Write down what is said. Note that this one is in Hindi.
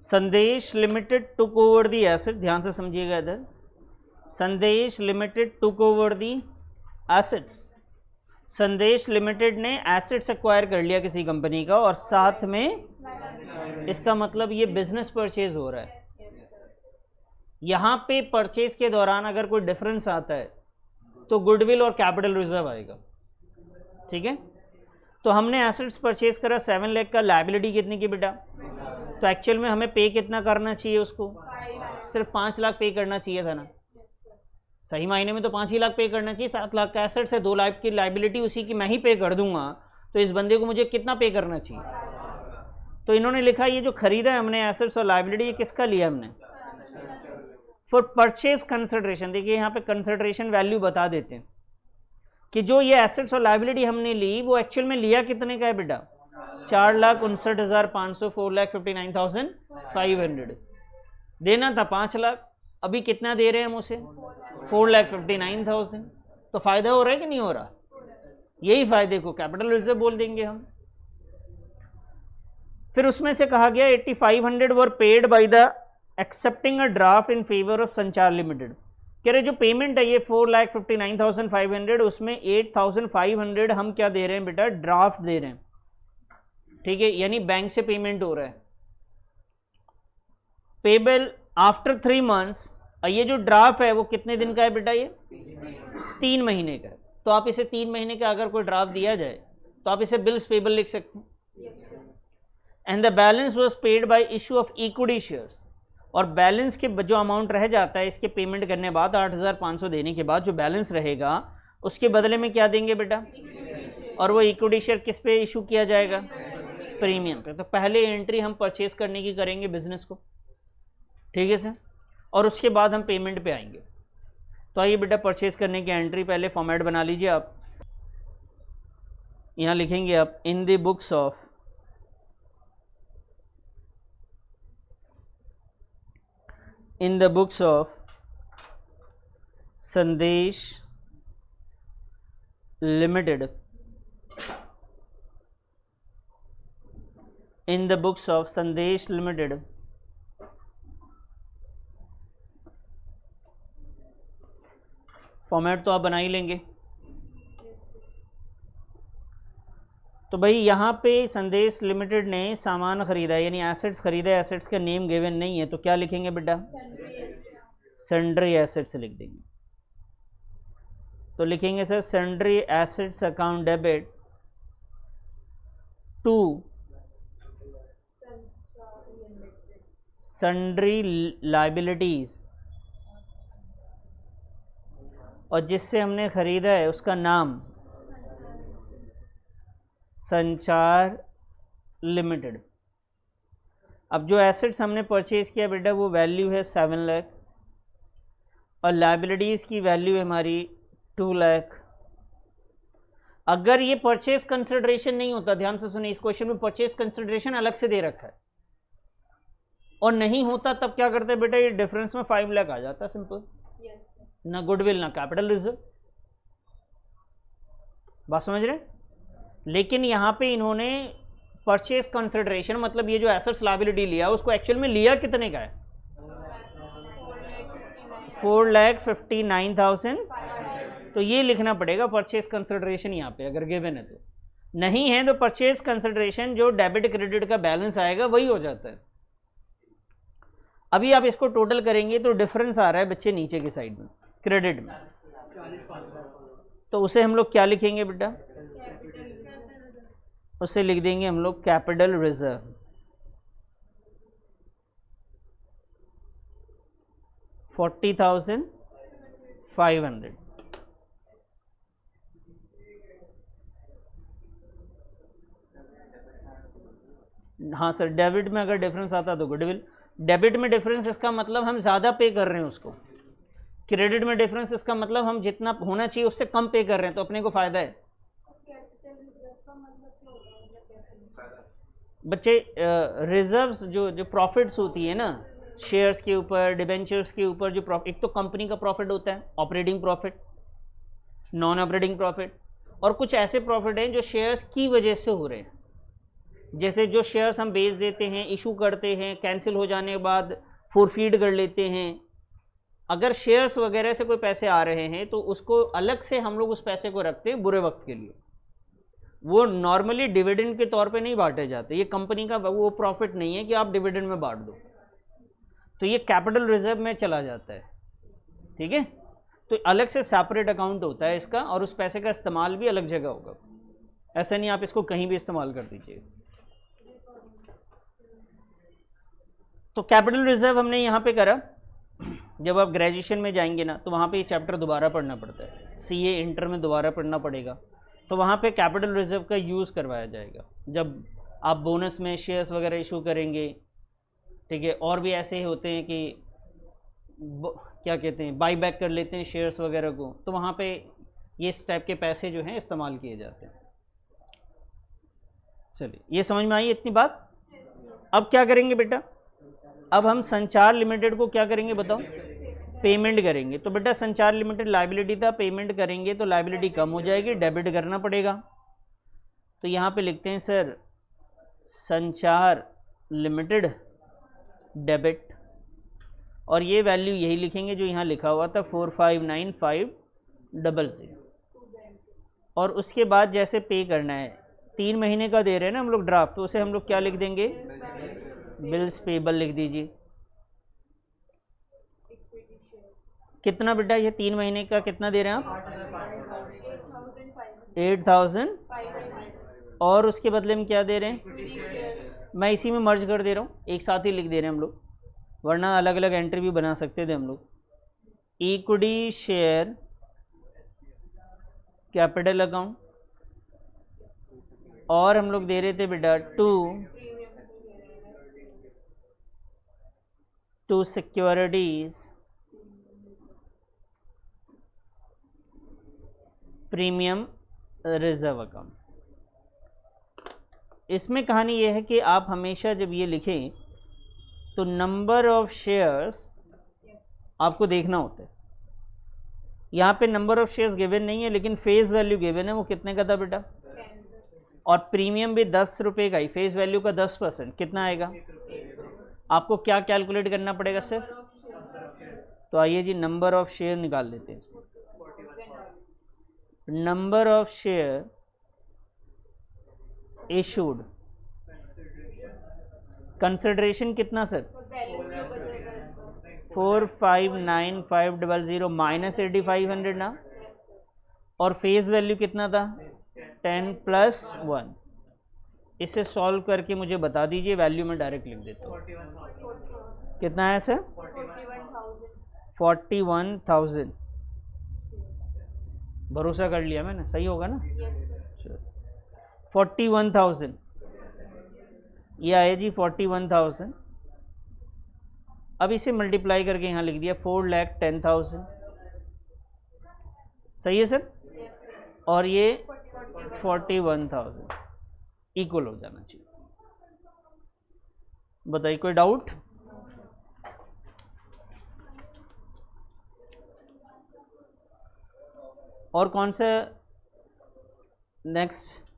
संदेश limited took over the asset, ध्यान से समझिएगा इधर, संदेश limited took over the assets, संदेश लिमिटेड ने एसेट्स एक्वायर कर लिया किसी कंपनी का और साथ में, इसका मतलब ये बिजनेस परचेज हो रहा है। यहाँ पे परचेज के दौरान अगर कोई डिफरेंस आता है तो गुडविल और कैपिटल रिजर्व आएगा, ठीक है। तो हमने एसेट्स परचेज करा 7 लाख का, लायबिलिटी कितनी की बेटा, तो एक्चुअल में हमें पे कितना करना चाहिए उसको, सिर्फ 5 लाख पे करना चाहिए था ना, सही मायने में तो 5 ही लाख पे करना चाहिए। 7 लाख का एसेट्स है, 2 लाख की लायबिलिटी उसी की मैं ही पे कर दूंगा, तो इस बंदे को मुझे कितना पे करना चाहिए। तो इन्होंने लिखा ये जो खरीदा है हमने एसेट्स और लायबिलिटी, ये किसका लिया हमने, फॉर परचेज कंसिडरेशन। देखिए यहाँ पे कंसिडरेशन वैल्यू बता देते हैं कि जो ये एसेट्स और लायबिलिटी हमने ली वो एक्चुअल में लिया कितने का है बेटा, 4,59,500, 4,59,500। देना था 5 लाख, अभी कितना दे रहे हैं हम उसे, 4,59,000। तो फायदा हो रहा है कि नहीं हो रहा, यही फायदे को कैपिटल रिजर्व बोल देंगे हम। फिर उसमें से कहा गया 8,500 वर paid by the accepting a draft in favour of संचार लिमिटेड। कह रहे जो पेमेंट है ये 4,59,500, उसमें 8,500 हम क्या दे रहे हैं बेटा, ड्राफ्ट दे रहे हैं, ठीक है, यानी बैंक से पेमेंट हो रहा है। पेबल आफ्टर 3 मंथ्स, ये जो ड्राफ्ट है वो कितने दिन का है बेटा, ये 3 महीने का है। तो आप इसे 3 महीने का अगर कोई ड्राफ्ट दिया जाए तो आप इसे बिल्स पेबल लिख सकते हैं। And the balance was paid by issue of equity shares, और बैलेंस के जो अमाउंट रह जाता है इसके पेमेंट करने के बाद 8,500 देने के बाद जो बैलेंस रहेगा उसके बदले में क्या देंगे बेटा, और वो इक्विटी शेयर किस पे इशू किया जाएगा, प्रीमियम पे। तो पहले एंट्री हम परचेज करने की करेंगे बिजनेस को, ठीक है सर, और उसके बाद हम पेमेंट पे आएंगे। तो आइए बेटा परचेज करने की एंट्री पहले फॉर्मेट बना लीजिए आप। यहाँ लिखेंगे आप इन द बुक्स ऑफ संदेश limited, in the books of संदेश लिमिटेड फॉर्मेट तो आप बना ही लेंगे। तो भाई यहाँ पे संदेश लिमिटेड ने सामान खरीदा यानी एसेट्स खरीदा, एसेट्स का नेम गिवन नहीं है तो क्या लिखेंगे बेटा, सन्ड्री एसेट्स लिख देंगे। तो लिखेंगे sir sundry assets account debit to sundry liabilities, और जिससे हमने खरीदा है उसका नाम संचार लिमिटेड। अब जो एसेट्स हमने परचेज किया बेटा वो वैल्यू है 7 लाख और लायबिलिटीज़ की वैल्यू है हमारी 2 लाख। अगर ये परचेज कंसिडरेशन नहीं होता, ध्यान से सुनिए, इस क्वेश्चन में परचेज कंसिडरेशन अलग से दे रखा है, और नहीं होता तब क्या करते हैं बेटा, ये डिफरेंस में 5 लाख आ जाता है सिंपल, ना गुडविल ना कैपिटल रिजर्व। बात समझ रहे? लेकिन यहाँ पे इन्होंने परचेज कंसिडरेशन मतलब ये जो एसेट्स लायबिलिटी लिया उसको एक्चुअल में लिया कितने का है, 4,59,000। तो ये लिखना पड़ेगा परचेज कंसिडरेशन यहाँ पे अगर गिवन है, तो नहीं है तो परचेज कंसिडरेशन जो डेबिट क्रेडिट का बैलेंस आएगा वही हो जाता है। अभी आप इसको टोटल करेंगे तो डिफरेंस आ रहा है बच्चे नीचे की साइड में क्रेडिट में, तो उसे हम लोग क्या लिखेंगे बेटा, उसे लिख देंगे हम लोग कैपिटल रिजर्व। 40,500। हाँ सर, डेबिट में अगर डिफरेंस आता तो गुडविल, डेबिट में डिफरेंस इसका मतलब हम ज़्यादा पे कर रहे हैं उसको, क्रेडिट में डिफरेंस इसका मतलब हम जितना होना चाहिए उससे कम पे कर रहे हैं, तो अपने को फायदा है। बच्चे रिजर्व्स जो प्रॉफिट्स होती है ना, शेयर्स के ऊपर, डिबेंचर्स के ऊपर जो प्रॉफिट, एक तो कंपनी का प्रॉफिट होता है operating profit, non operating profit, और कुछ ऐसे प्रॉफिट हैं जो शेयर्स की वजह से हो रहे हैं, जैसे जो शेयर्स हम बेच देते हैं, इशू करते हैं, कैंसिल हो जाने के बाद फोरफीड कर लेते हैं, अगर शेयर्स वगैरह से कोई पैसे आ रहे हैं तो उसको अलग से हम लोग उस पैसे को रखते हैं बुरे वक्त के लिए। वो नॉर्मली डिविडेंड के तौर पे नहीं बांटे जाते, ये कंपनी का वो प्रॉफिट नहीं है कि आप डिविडेंड में बांट दो, तो ये कैपिटल रिजर्व में चला जाता है। ठीक है, तो अलग से सेपरेट अकाउंट होता है इसका, और उस पैसे का इस्तेमाल भी अलग जगह होगा, ऐसा नहीं आप इसको कहीं भी इस्तेमाल कर दीजिए। तो कैपिटल रिजर्व हमने यहाँ पे करा। जब आप ग्रेजुएशन में जाएंगे ना तो वहाँ पे ये चैप्टर दोबारा पढ़ना पड़ता है, सीए इंटर में दोबारा पढ़ना पड़ेगा, तो वहाँ पे कैपिटल रिजर्व का यूज़ करवाया जाएगा जब आप बोनस में शेयर्स वगैरह इशू करेंगे। ठीक है, और भी ऐसे होते हैं कि क्या कहते हैं, बाई बैक कर लेते हैं शेयर्स वगैरह को, तो वहाँ पे ये इस टाइप के पैसे जो हैं इस्तेमाल किए जाते हैं। चलिए, ये समझ में आई इतनी बात। अब क्या करेंगे बेटा, अब हम संचार लिमिटेड को क्या करेंगे बताओ, पेमेंट करेंगे। तो बेटा संचार लिमिटेड लायबिलिटी था, पेमेंट करेंगे तो लायबिलिटी कम हो जाएगी, डेबिट करना पड़ेगा। तो यहाँ पे लिखते हैं सर संचार लिमिटेड डेबिट, और ये वैल्यू यही लिखेंगे जो यहाँ लिखा हुआ था 459500, और उसके बाद जैसे पे करना है, 3 महीने का दे रहे हैं ना हम लोग ड्राफ्ट, तो उसे हम लोग क्या लिख देंगे, बिल्स पेबल लिख दीजिए। कितना बेटा, ये 3 महीने का कितना दे रहे हैं आप, 8000, और उसके बदले में क्या दे रहे हैं, मैं इसी में मर्ज कर दे रहा हूँ, एक साथ ही लिख दे रहे हैं हम लोग, वरना अलग अलग एंट्री भी बना सकते थे हम लोग। इक्विटी शेयर कैपिटल अकाउंट, और हम लोग दे रहे थे बेटा to securities premium reserve account. इसमें कहानी यह है कि आप हमेशा जब ये लिखें तो नंबर ऑफ शेयर्स आपको देखना होता है। यहाँ पे नंबर ऑफ शेयर्स गिवन नहीं है, लेकिन फेस वैल्यू गिवन है। वो कितने का था बेटा, और प्रीमियम भी 10 रुपये का ही, फेस वैल्यू का 10%, कितना आएगा, आपको क्या कैलकुलेट करना पड़ेगा सर। तो आइए जी नंबर ऑफ शेयर निकाल लेते हैं। Number of share issued, consideration कितना सर, 459500 माइनस 8500 ना, और फेस वैल्यू कितना था 10 + 1। इसे सॉल्व करके मुझे बता दीजिए, वैल्यू में डायरेक्ट लिख देता हूँ। कितना है सर, 41,000। भरोसा कर लिया मैंने, सही होगा ना। 41,000 ये आया जी 41,000। अब इसे मल्टीप्लाई करके यहाँ लिख दिया 4,10,000, सही है सर, और ये 41,000 इक्वल हो जाना चाहिए। बताइए कोई डाउट। और कौन सा नेक्स्ट